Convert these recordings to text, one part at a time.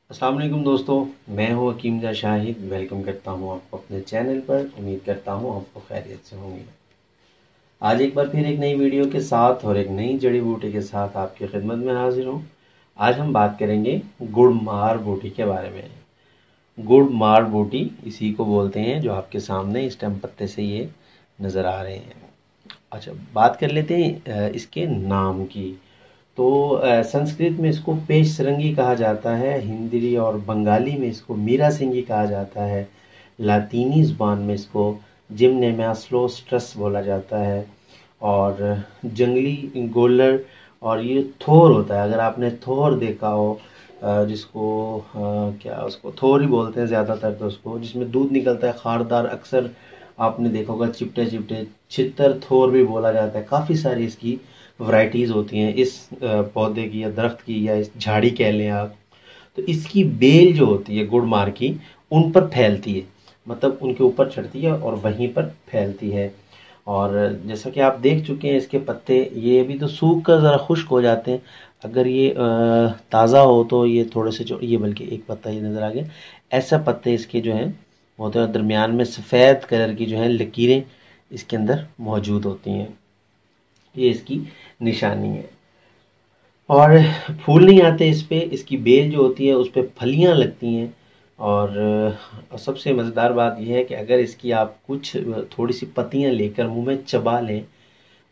अस्सलाम वालेकुम दोस्तों, मैं हूं हकीम जा शाहिद। वेलकम करता हूं आपको अपने चैनल पर। उम्मीद करता हूं आपको खैरियत से होंगे। आज एक बार फिर एक नई वीडियो के साथ और एक नई जड़ी बूटी के साथ आपकी खिदमत में हाजिर हूं। आज हम बात करेंगे गुड़मार बूटी के बारे में। गुड़मार बूटी इसी को बोलते हैं जो आपके सामने इस टाइम पत्ते से ये नज़र आ रहे हैं। अच्छा, बात कर लेते हैं इसके नाम की। तो संस्कृत में इसको पेशरंगी कहा जाता है, हिंदी और बंगाली में इसको मीरा सिंगी कहा जाता है, लातीनी ज़ुबान में इसको जिम्नेमास्लोस्ट्रस बोला जाता है, और जंगली गोलर और ये थोर होता है। अगर आपने थोर देखा हो, जिसको क्या उसको थोर ही बोलते हैं ज़्यादातर, तो उसको जिसमें दूध निकलता है खारदार, अक्सर आपने देखा होगा चिपटे चिपटे, छितर थोर भी बोला जाता है। काफ़ी सारी इसकी वैरायटीज़ होती हैं इस पौधे की या दरख्त की या इस झाड़ी कह लें आप। तो इसकी बेल जो होती है गुड़मार की, उन पर फैलती है, मतलब उनके ऊपर चढ़ती है और वहीं पर फैलती है। और जैसा कि आप देख चुके हैं इसके पत्ते, ये अभी तो सूख कर ज़रा खुश्क हो जाते हैं। अगर ये ताज़ा हो तो ये थोड़े से ये बल्कि एक पत्ता ये नज़र आ गया, ऐसा पत्ते इसके जो हैं होते हैं। दरमियान में सफ़ेद कलर की जो है लकीरें इसके अंदर मौजूद होती हैं। ये इसकी निशानी है। और फूल नहीं आते इस पे, इसकी बेल जो होती है उस पे फलियां लगती हैं। और सबसे मज़ेदार बात यह है कि अगर इसकी आप कुछ थोड़ी सी पत्तियां लेकर मुंह में चबा लें,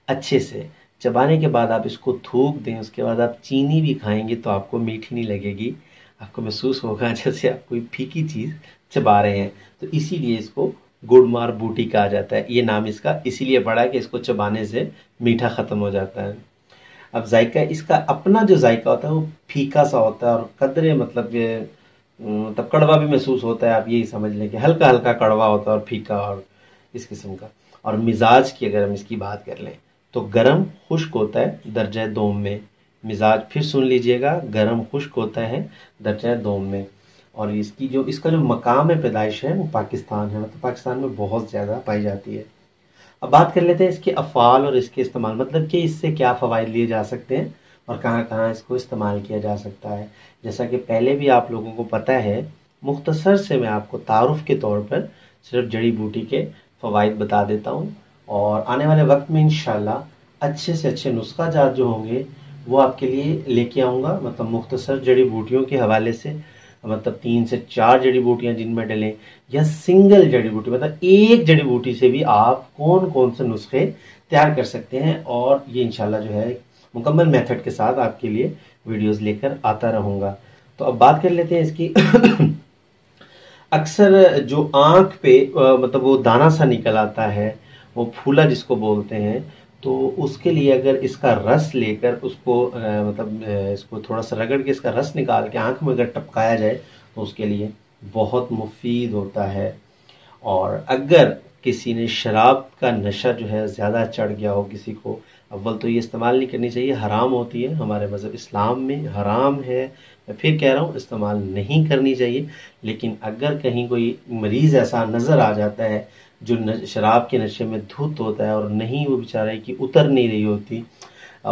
अच्छे से चबाने के बाद आप इसको थूक दें, उसके बाद आप चीनी भी खाएंगे तो आपको मीठी नहीं लगेगी। आपको महसूस होगा जैसे आप कोई फीकी चीज़ चबा रहे हैं। तो इसीलिए इसको गुड़मार बूटी कहा जाता है। ये नाम इसका इसीलिए पड़ा है कि इसको चबाने से मीठा ख़त्म हो जाता है। अब जायका, इसका अपना जो जायका होता है वो फीका सा होता है और कदरे मतलब ये मतलब कड़वा भी महसूस होता है। आप यही समझ लें कि हल्का हल्का कड़वा होता है और फीका और इस किस्म का। और मिजाज की अगर हम इसकी बात कर लें तो गरम खुश्क होता है दर्जा दोम में। मिजाज फिर सुन लीजिएगा, गरम खुश्क होता है दर्जा दोम में। और इसका जो मकाम है पैदाइश है वो पाकिस्तान है, मतलब पाकिस्तान में बहुत ज़्यादा पाई जाती है। अब बात कर लेते हैं इसके अफ़ाल और इसके इस्तेमाल, मतलब कि इससे क्या फ़वाइद लिए जा सकते हैं और कहाँ कहाँ इसको इस्तेमाल किया जा सकता है। जैसा कि पहले भी आप लोगों को पता है, मुख्तसर से मैं आपको तारुफ के तौर पर सिर्फ जड़ी बूटी के फ़वाइद बता देता हूँ। और आने वाले वक्त में इंशाल्लाह अच्छे से अच्छे नुस्खा जात जो होंगे वो आपके लिए लेके आऊँगा, मतलब मुख्तसर जड़ी बूटियों के हवाले से। मतलब 3 से 4 जड़ी बूटियां जिनमें डलें, या सिंगल जड़ी बूटी, मतलब एक जड़ी बूटी से भी आप कौन कौन से नुस्खे तैयार कर सकते हैं। और ये इंशाल्लाह जो है मुकम्मल मेथड के साथ आपके लिए वीडियोस लेकर आता रहूँगा। तो अब बात कर लेते हैं इसकी। अक्सर जो आँख पे मतलब वो दाना सा निकल आता है, वो फूला जिसको बोलते हैं, तो उसके लिए अगर इसका रस लेकर उसको इसको थोड़ा सा रगड़ के इसका रस निकाल के आँख में अगर टपकाया जाए तो उसके लिए बहुत मुफीद होता है। और अगर किसी ने शराब का नशा जो है ज़्यादा चढ़ गया हो किसी को, अव्वल तो ये इस्तेमाल नहीं करनी चाहिए, हराम होती है, हमारे मज़हब इस्लाम में हराम है। मैं फिर कह रहा हूँ इस्तेमाल नहीं करनी चाहिए। लेकिन अगर कहीं कोई मरीज़ ऐसा नज़र आ जाता है जो शराब के नशे में धुत होता है और नहीं वो बेचारे की उतर नहीं रही होती,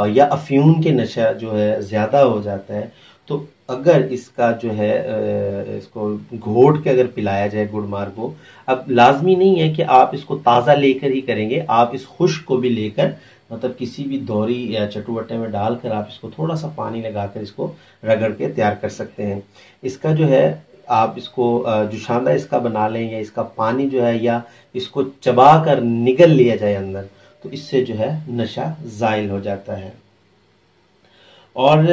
या अफ्यून के नशा जो है ज़्यादा हो जाता है, तो अगर इसका जो है इसको घोट के अगर पिलाया जाए गुड़मार को। अब लाजमी नहीं है कि आप इसको ताज़ा लेकर ही करेंगे, आप इस खुश्क को भी लेकर मतलब किसी भी दौरी या चटुवट्टे में डालकर आप इसको थोड़ा सा पानी लगाकर इसको रगड़ के तैयार कर सकते हैं। इसका जो है आप इसको जुशांदा इसका बना लें, या इसका पानी जो है या इसको चबा कर निगल लिया जाए अंदर, तो इससे जो है नशा ज़ाइल हो जाता है। और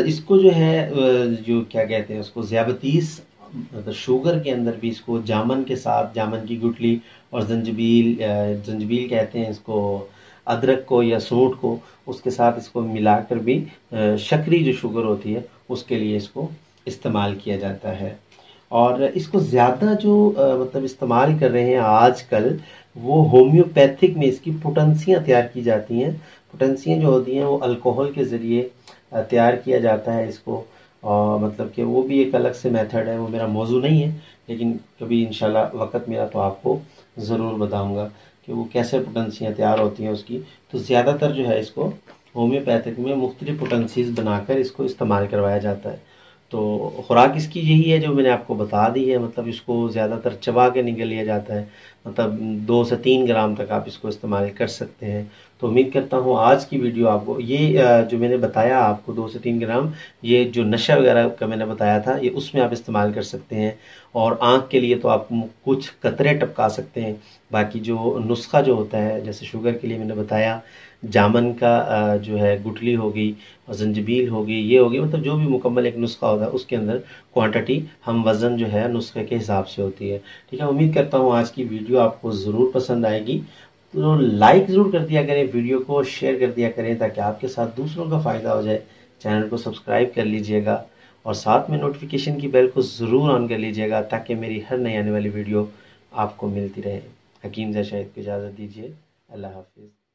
इसको जो है जो क्या कहते हैं उसको ज़्याबतीस, मतलब शुगर के अंदर भी इसको जामन के साथ, जामन की गुठली और जंजबील, जंजबील कहते हैं इसको, अदरक को या सूंठ को, उसके साथ इसको मिलाकर भी शक्करी जो शुगर होती है उसके लिए इसको इस्तेमाल किया जाता है। और इसको ज़्यादा जो मतलब इस्तेमाल कर रहे हैं आजकल, वो होम्योपैथिक में इसकी पोटेंसियाँ तैयार की जाती हैं। पोटेंसियाँ जो होती हैं वो अल्कोहल के ज़रिए तैयार किया जाता है इसको। और मतलब कि वो भी एक अलग से मेथड है, वो मेरा मौजू नहीं है, लेकिन कभी इंशाल्लाह वक़्त मिला तो आपको ज़रूर बताऊंगा कि वो कैसे पोटेंसियाँ तैयार होती हैं उसकी। तो ज़्यादातर जो है इसको होम्योपैथिक में मुख्तलिफ पोटेंसीज़ बनाकर इसको इस्तेमाल करवाया जाता है। तो खुराक इसकी यही है जो मैंने आपको बता दी है, मतलब इसको ज़्यादातर चबा के निकल लिया जाता है, मतलब 2 से 3 ग्राम तक आप इसको इस्तेमाल कर सकते हैं। तो उम्मीद करता हूँ आज की वीडियो आपको ये जो मैंने बताया आपको 2 से 3 ग्राम, ये जो नशा वगैरह का मैंने बताया था, ये उसमें आप इस्तेमाल कर सकते हैं। और आँख के लिए तो आप कुछ कतरे टपका सकते हैं। बाकी जो नुस्खा जो होता है, जैसे शुगर के लिए मैंने बताया, जामन का जो है गुठली हो गई और ज़ंजबील हो गई, ये हो गई, मतलब जो भी मुकम्मल एक नुस्खा होता है उसके अंदर क्वांटिटी हम वज़न जो है नुस्खे के हिसाब से होती है। ठीक है, उम्मीद करता हूँ आज की वीडियो आपको ज़रूर पसंद आएगी। तो लाइक ज़रूर कर दिया करें, वीडियो को शेयर कर दिया करें ताकि आपके साथ दूसरों का फ़ायदा हो जाए। चैनल को सब्सक्राइब कर लीजिएगा और साथ में नोटिफिकेशन की बेल को ज़रूर ऑन कर लीजिएगा ताकि मेरी हर नई आने वाली वीडियो आपको मिलती रहे। हकीम ज़ा शाहिद को इजाज़त दीजिए। अल्लाह हाफिज़।